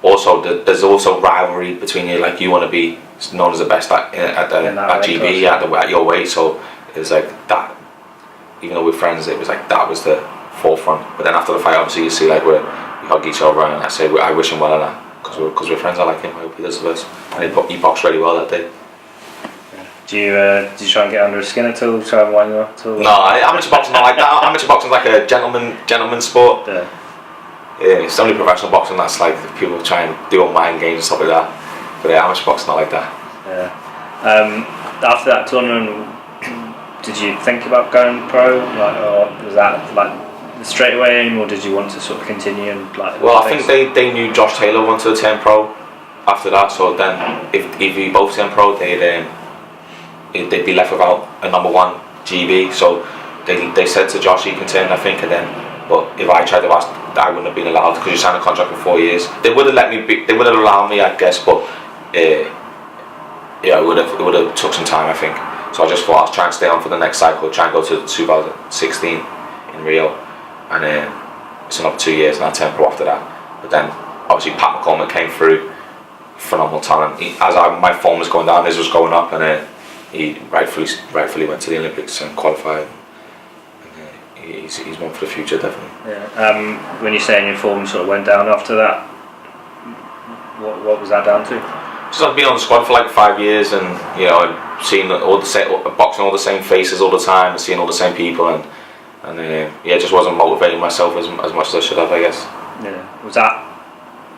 also there's also rivalry between you. Like you want to be known as the best at GB at your weight, so it was like that. Even though we're friends, it was like that was the forefront. But then after the fight, obviously you see like we hug each other, and I say I wish him well and that because we're friends. I like him. I hope he does the best. And he boxed really well that day. Do you try and get under his skin at all? Try and wind him up at all? No, amateur boxing not like that. Amateur boxing is like a gentleman sport. Yeah. Yeah, it's only professional boxing that's like people try and do all mind games and stuff like that. But yeah, amateur boxing not like that. Yeah. After that tournament, did you think about going pro? Like, or was that like the straight away aim, or did you want to sort of continue and like? Well, I think they knew Josh Taylor wanted to turn pro after that. So then, if we both turned pro, they'd be left without a number one GB. So they said to Josh, he can turn, I think, and then. But if I tried to ask, I wouldn't have been allowed because you signed a contract for 4 years. They would have let me. They would have allowed me, I guess, but yeah, it would have took some time, I think. So I just thought I'll try and stay on for the next cycle, try and go to 2016 in Rio, and it's another 2 years, and I turned pro after that. But then obviously Pat McCormick came through, phenomenal talent. My form was going down, his was going up, and he rightfully went to the Olympics and qualified. He's one for the future, definitely. Yeah. When you're saying your form sort of went down after that, what was that down to? Just I've been on the squad for like 5 years, and seeing boxing all the same faces all the time, and seeing all the same people, and just wasn't motivating myself as much as I should have, I guess. Yeah.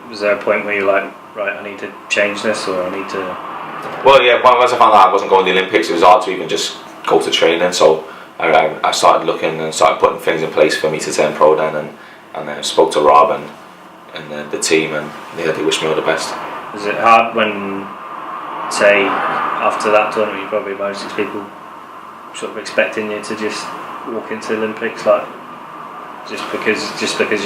Was there a point where you're like, right, I need to change this, or I need to? Well, yeah. Once I found out I wasn't going to the Olympics, it was hard to even just go to training. So I started looking and started putting things in place for me to turn pro then, and spoke to Rob and the team, and they wished me all the best. Was it hard when, say, after that tournament, you probably most people sort of expecting you to just walk into the Olympics, like just because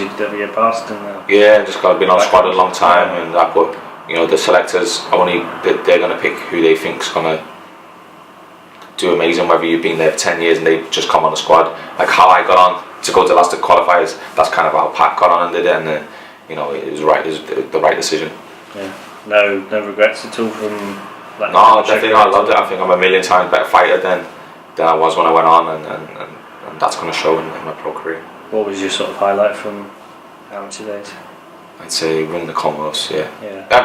you're past and yeah, just got been on squad a long time, and that, but the selectors they're going to pick who they think's going to do amazing, whether you've been there for 10 years and they've just come on the squad. Like how I got on to go to the last qualifiers, that's kind of how Pat got on and did it, and it was right. It was the right decision. Yeah. No regrets at all from. Like, no, definitely not. I loved it. I think I'm a million times better fighter than I was when I went on, and that's going to show in my pro career. What was your sort of highlight from amateur days? I'd say winning the Commonwealths. Yeah.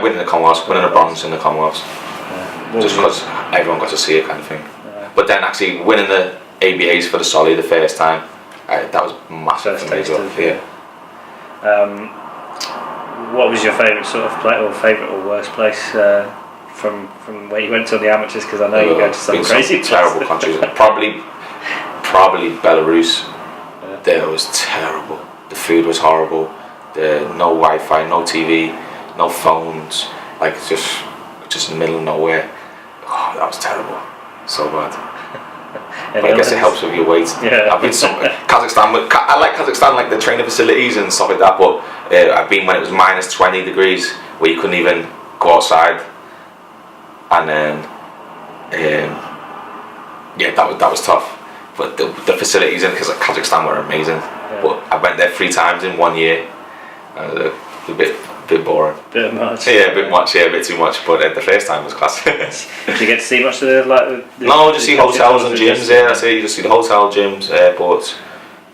Winning the Commonwealths, winning a bronze in the Commonwealths. Yeah. Just because everyone got to see it, kind of thing. Yeah. But then actually winning the ABAs for the Solly the first time, that was massive for me as well. Yeah. What was your favourite sort of play, or favourite or worst place from where you went to the amateurs? Because I know you go to some crazy terrible countries. Probably Belarus. Yeah. There was terrible. The food was horrible. No Wi-Fi, no TV, no phones. Like just in the middle of nowhere. Oh, that was terrible. So bad. But I guess it helps with your weight. Yeah. I've been Kazakhstan. I like Kazakhstan, like the training facilities and stuff like that. But I've been when it was minus 20 degrees, where you couldn't even go outside. And then, that was tough. But the facilities in Kazakhstan were amazing. Yeah. But I went there 3 times in 1 year. A bit boring. Bit much. Yeah, a bit much. Yeah, a bit too much. But the first time was class. Did you get to see much of the No, just see hotels and gyms. Yeah, that's it. You just see the hotel, gyms, airports,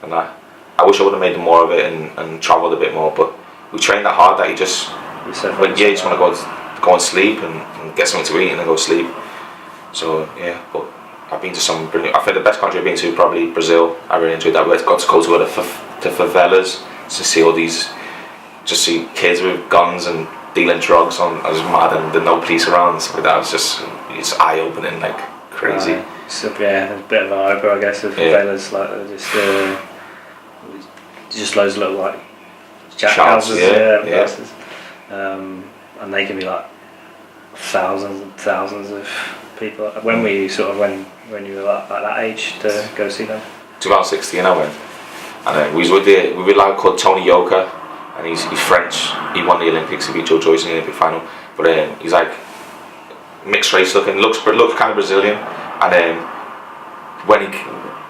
and that. I wish I would have made more of it and travelled a bit more. But we trained that hard that you just want to go and sleep and get something to eat and then go to sleep. So yeah, but I've been to some brilliant. I think the best country I've been to probably Brazil. I really enjoyed that. We got to go to the favelas to see all these. Just see kids with guns and dealing drugs on. I was mad, and there's no police around and stuff like that. It was just it's eye opening, like crazy. So, yeah, a bit of an eye-opener, I guess, of fellas like they're just loads of little like chat houses, places. And they can be like thousands and thousands of people. When were you sort of when you were like that age to go see them? 2016 I went, and we was with a lad called Tony Yoka, and he's French. He won the Olympics. He beat Joe Joyce in the Olympic final. But he's like mixed race looking, looks kind of Brazilian. And when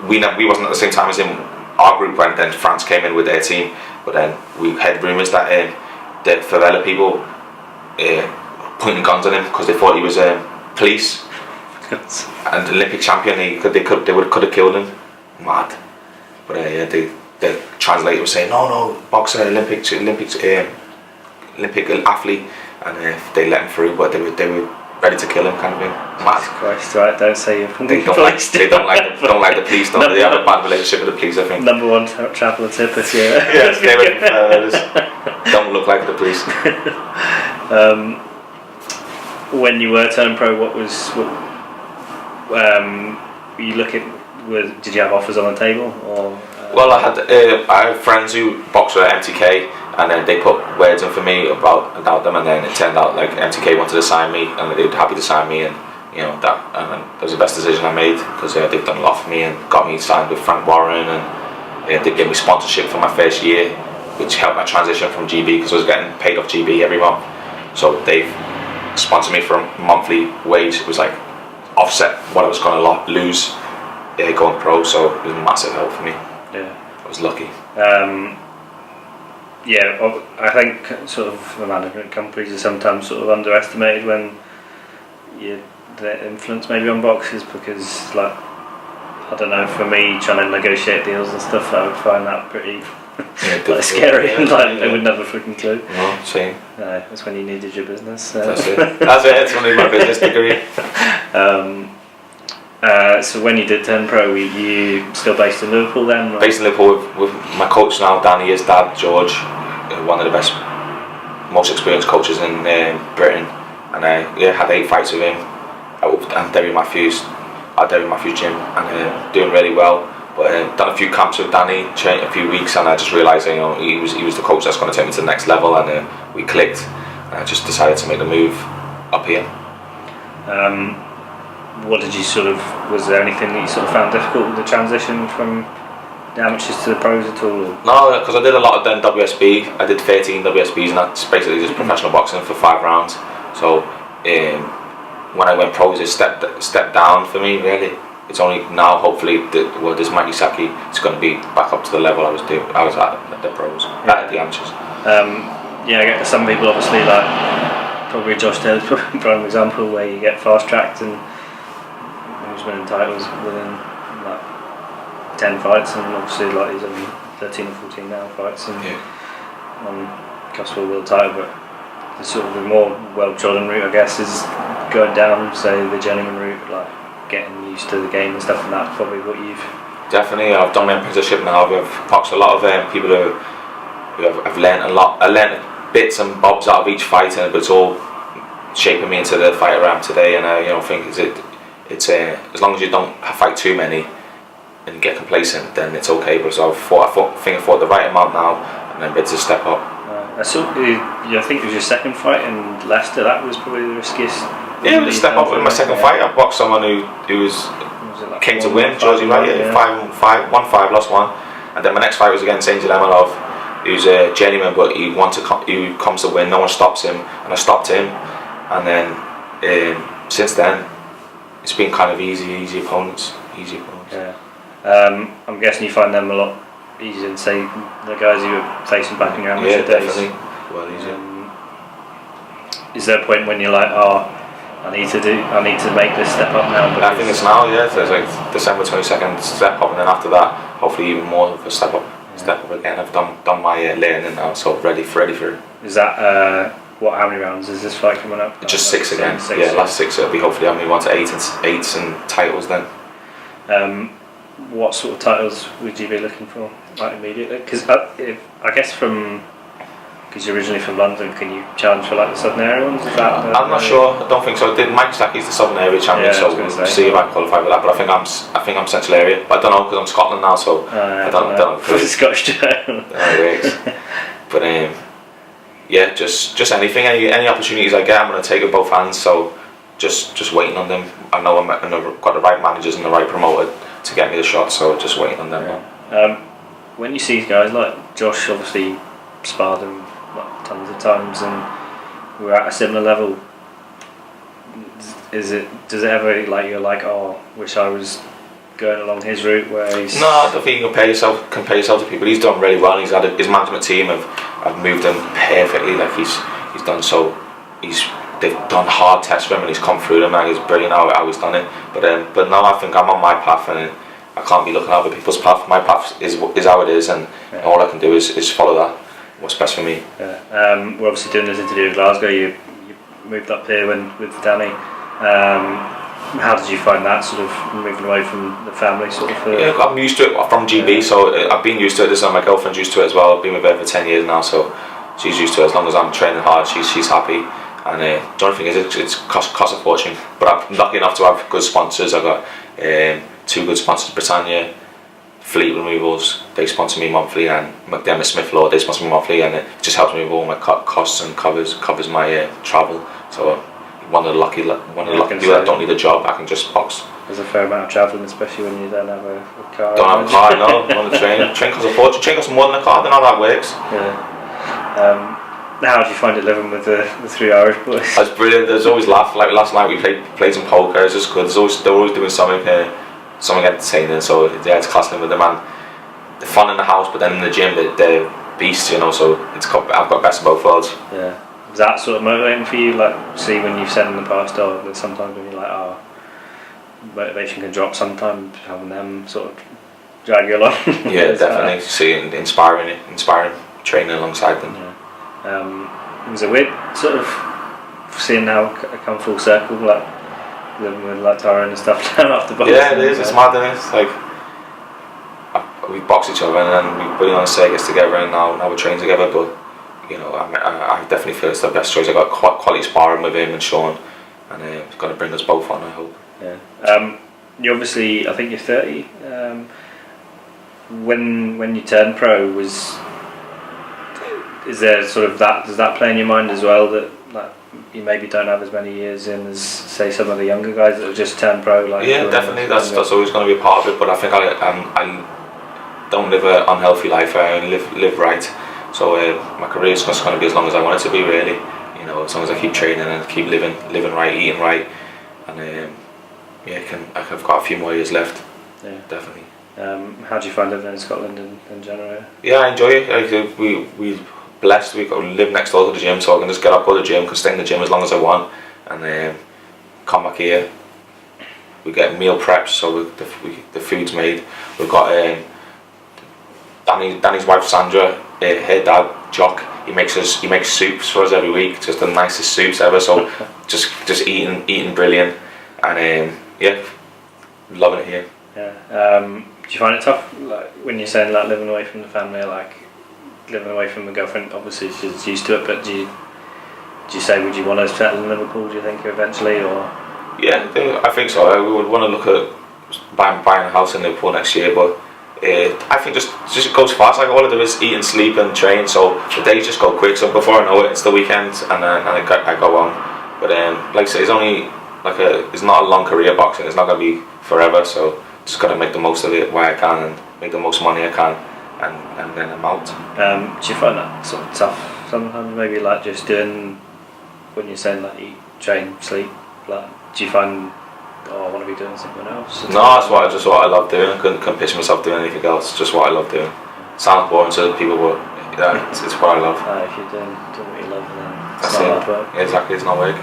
we wasn't at the same time as him. Our group went, then France came in with their team. But then we had rumours that the favela people pointing guns at him because they thought he was police and Olympic champion. They could have killed him. Mad. But the translator was saying no boxer, Olympic athlete, and they let him through, but they were ready to kill him, kind of thing. Mad. Jesus Christ, right? Don't say you're they don't like the police. Don't they have a bad relationship with the police? I think. Number one traveller tip is don't look like the police. When you were turned pro, what were you looking? Did you have offers on the table, or? Well, I had friends who boxed at MTK, and then they put words in for me about them, and then it turned out like MTK wanted to sign me, and they were happy to sign me, and that was the best decision I made because they've done a lot for me and got me signed with Frank Warren, and they gave me sponsorship for my first year, which helped my transition from GB because I was getting paid off GB every month. So they've sponsored me for a monthly wage. It was like offset what I was going to lose going pro, so it was a massive help for me. Yeah, I was lucky. I think sort of the management companies are sometimes sort of underestimated when their influence maybe on boxers, because like I don't know, for me trying to negotiate deals and stuff, I would find that pretty like scary, and like they would never freaking clue. No, same. That's when you needed your business. That's it. It's only my business degree. So when you did turn pro, were you still based in Liverpool then? Or? Based in Liverpool with my coach now, Danny, his dad, George, one of the best, most experienced coaches in Britain, and I had 8 fights with him and Derry Matthews at Derry Matthews gym, and doing really well. But done a few camps with Danny, a few weeks, and I just realised he was the coach that's going to take me to the next level, and we clicked, and I just decided to make the move up here. What did you was there anything that you sort of found difficult with the transition from the amateurs to the pros at all? Or? No, because I did a lot of then WSB. I did 13 WSBs, and that's basically just professional boxing for 5 rounds. So when I went pros, it stepped down for me, really. It's only now, hopefully, this Mikey Saki is going to be back up to the level I was at the pros, at the amateurs. I get some people obviously like probably Josh Taylor's a prime example where you get fast tracked and he's winning titles within like 10 fights, and obviously like he's only 13 or 14 now fights and cusp for a world title, but the sort of the more well trodden route I guess is going down, say the journeyman route, like getting used to the game and stuff, and that's probably what you've... Definitely, I've done my apprenticeship now. I've boxed a lot of people who have learnt a lot. I learnt bits and bobs out of each fight, but it's all shaping me into the fighter I am today. And I think it's as long as you don't fight too many and get complacent, then it's okay. But so I fought the right amount now, and I'm ready to step up. I think it was your second fight in Leicester. That was probably the riskiest. Yeah, to step up in my second fight. I boxed someone who was like came to win, Georgie Wright, 5-5, won 5, lost 1, and then my next fight was against Angel Emelov, who's a journeyman, but he comes to win. No one stops him, and I stopped him, and then since then it's been kind of easy opponents. Yeah, I'm guessing you find them a lot easier than say the guys you were facing back in your amateur days. Yeah, definitely. Well, easier. Is there a point when you're like, I need to make this step up now? I think it's now, yeah. So it's like December 22nd step up, and then after that, hopefully even more of a step up again. I've done my learning now, so ready for it. Is that how many rounds is this fight coming up? Just 6 again. Last 6. It'll be hopefully I'm on to 8s and titles then. What sort of titles would you be looking for, like immediately? Because I guess from because you're originally from London, can you challenge for like the Southern area ones? Is that I'm not sure. I don't think so. Mike Stacky's the Southern area champion, so we'll see if I qualify for that. But I think I'm Central area. But I don't know because I'm Scotland now, so I don't know. Scottish term. But yeah, just anything, any opportunities I get, I'm going to take with both hands. So just waiting on them. I know I've got the right managers and the right promoter to get me the shot. So just waiting on them. Yeah. When you see guys like Josh, obviously sparred him tons of times, and we're at a similar level. Does it ever you're like, oh, wish I was going along his route where he's... No, I don't think you can compare yourself to people. He's done really well. He's had his management team have moved him perfectly. Like he's done so. They've done hard tests for him and he's come through them, and he's brilliant how he's done it. But no, I think I'm on my path and I can't be looking at other people's path. My path is how it is, and all I can do is follow that. What's best for me. Yeah. We're obviously doing this interview in Glasgow. You moved up here with Danny. How did you find that, sort of moving away from the family, sort of? Yeah, I'm used to it from GB, so I've been used to it. My girlfriend's used to it as well. I've been with her for 10 years now, so she's used to it. As long as I'm training hard, she's happy. And the only thing is, it's cost a fortune. But I'm lucky enough to have good sponsors. I've got 2 good sponsors, Britannia, Fleet Removals, they sponsor me monthly, and McDermott Smith Law, they sponsor me monthly, and it just helps me with all my costs and covers my travel. So one of the lucky people that don't need a job, I can just box. There's a fair amount of travelling, especially when you don't have a car. Don't have a car, no. On the train. Train costs a fortune. Train costs more than a car. Then how that works. Yeah. How do you find it living with the 3 Irish boys? That's brilliant. There's always laugh. Like last night we played some poker. It's just good. They're always doing something entertaining. So yeah, it's class living with them, and the fun in the house, but then in the gym they're beasts, you know. So I've got best of both worlds. Yeah. Is that sort of motivating for you? Like, see when you've said in the past, there's sometimes when you're like, motivation can drop sometimes, having them sort of drag you along. Yeah, definitely. See, inspiring training alongside them. Yeah. Was it weird, sort of seeing now come full circle, like living with like Tyrone and stuff down after boxing? Yeah, it is. It's mad, isn't it? It's like we box each other and then we put on circuits together, and now we train together. But you know, I definitely feel it's the best choice. I got quality sparring with him and Sean, and it's going to bring us both on, I hope. Yeah. You obviously, I think you're 30. When you turned pro, is there sort of that? Does that play in your mind as well, that like you maybe don't have as many years in as say some of the younger guys that have just turned pro? Like yeah, definitely. That's always going to be a part of it. But I think I don't live an unhealthy life. I only live right. So my career is just going to be as long as I want it to be, really. You know, as long as I keep training and keep living right, eating right, and I've got a few more years left. Yeah, definitely. How do you find living in Scotland in general? Yeah, I enjoy it. We blessed. We live next door to the gym, so I can just get up, go to the gym, can stay in the gym as long as I want, and come back here. We get meal preps, so the food's made. We've got Danny's wife Sandra, her dad Jock. He makes soups for us every week, just the nicest soups ever. So just eating brilliant, and loving it here. Yeah. Do you find it tough, like when you're saying like living away from the family, like living away from the girlfriend? Obviously she's used to it, but do you say, would you want to settle in Liverpool, do you think, eventually, or? Yeah, I think so. We would want to look at buying a house in Liverpool next year, but I think just goes fast. Like all I do is eat and sleep and train, so the days just go quick. So before I know it, it's the weekend, and I go on. But like I say, it's not a long career boxing. It's not going to be forever, so just got to make the most of it while I can and make the most money I can, and then I'm out. Do you find that sort of tough sometimes? Maybe like just doing, when you're saying like eat, train, sleep, like do you find, I want to be doing something else? No, that's just what I love doing. I couldn't picture myself doing anything else. Just what I love doing. Sounds boring to people, but it's what I love. If you're doing what you love, then it's not hard work. Yeah, exactly, it's not work.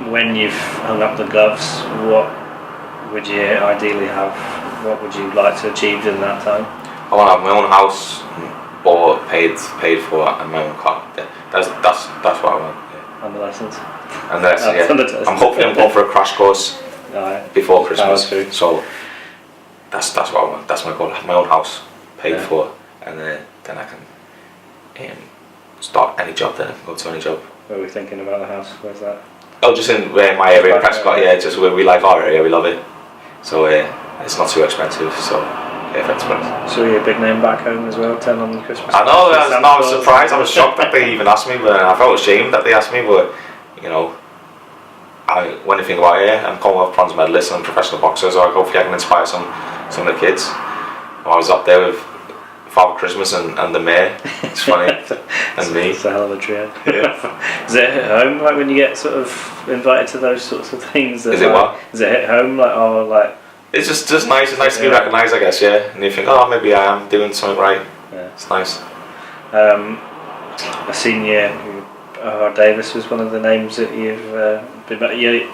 When you've hung up the gloves, what would you ideally have? What would you like to achieve in that time? I want to have my own house, bought, paid for, and my own car. Yeah, that's what I want. Yeah. And the lessons. And the lessons, yeah. I'm hoping I'm going for a crash course before Christmas. So that's what I want. That's my goal. Have my own house, paid for, and then I can start any job then, go to any job. What are we thinking about the house? Where's that? Oh, just in my area in Prescott, yeah, just where we like our area, we love it. So it's not too expensive, so perfect for us. So you're a big name back home as well, 10 on Christmas. I know, I was surprised, I was shocked that they even asked me, but I felt ashamed that they asked me, but you know, when you think about it, I'm Commonwealth bronze medalist and I'm a professional boxer, so hopefully I can inspire some of the kids. I was up there with Father Christmas and the mayor, it's funny, and me. It's a hell of a trio. Yeah. Is it hit home, like when you get sort of invited to those sorts of things? Is it what? Is it hit home, like It's just nice, it's nice to be recognised, I guess, yeah. And you think, oh, maybe I am doing something right. Yeah. It's nice. A senior, Davis was one of the names that you've been.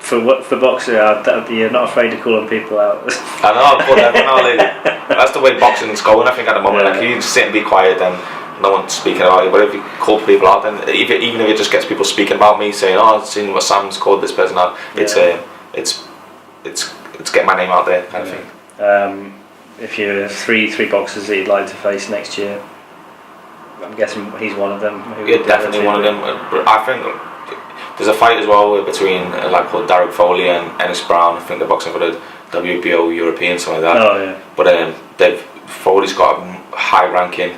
For boxing, you're not afraid to calling people out. I know, I call everyone out lately. That's the way boxing's going, I think, at the moment. Like, you just sit and be quiet, then no one's speaking about you. But if you call people out, then even if it just gets people speaking about me, saying, "Oh, I've seen what Sam's called this person out," it's getting my name out there, kind of thing. If you're three boxers that you'd like to face next year, I'm guessing he's one of them. Yeah, definitely one of them. But I think there's a fight as well between a lad called Derek Foley and Ennis Brown. I think they're boxing for the WBO European, something like that. Oh yeah. But Foley's got a high ranking,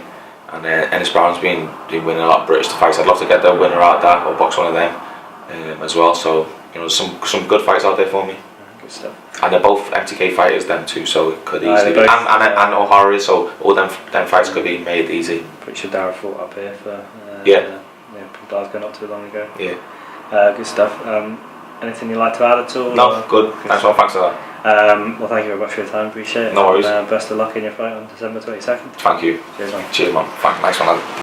and Ennis Brown's been winning a lot of British fights. I'd love to get the winner out of that or box one of them as well. So you know, some good fights out there for me. Good stuff. And they're both MTK fighters, them too, so it could easily be. And O'Hara, so all them fights could be made easy. Pretty sure Darragh fought up here for from Glasgow not too long ago. Yeah. Good stuff. Anything you'd like to add at all? No, good. Thanks for that. Well, thank you very much for your time. Appreciate it. No worries. And, best of luck in your fight on December 22nd. Thank you. Cheers, man. Cheers, man. Nice one, lad.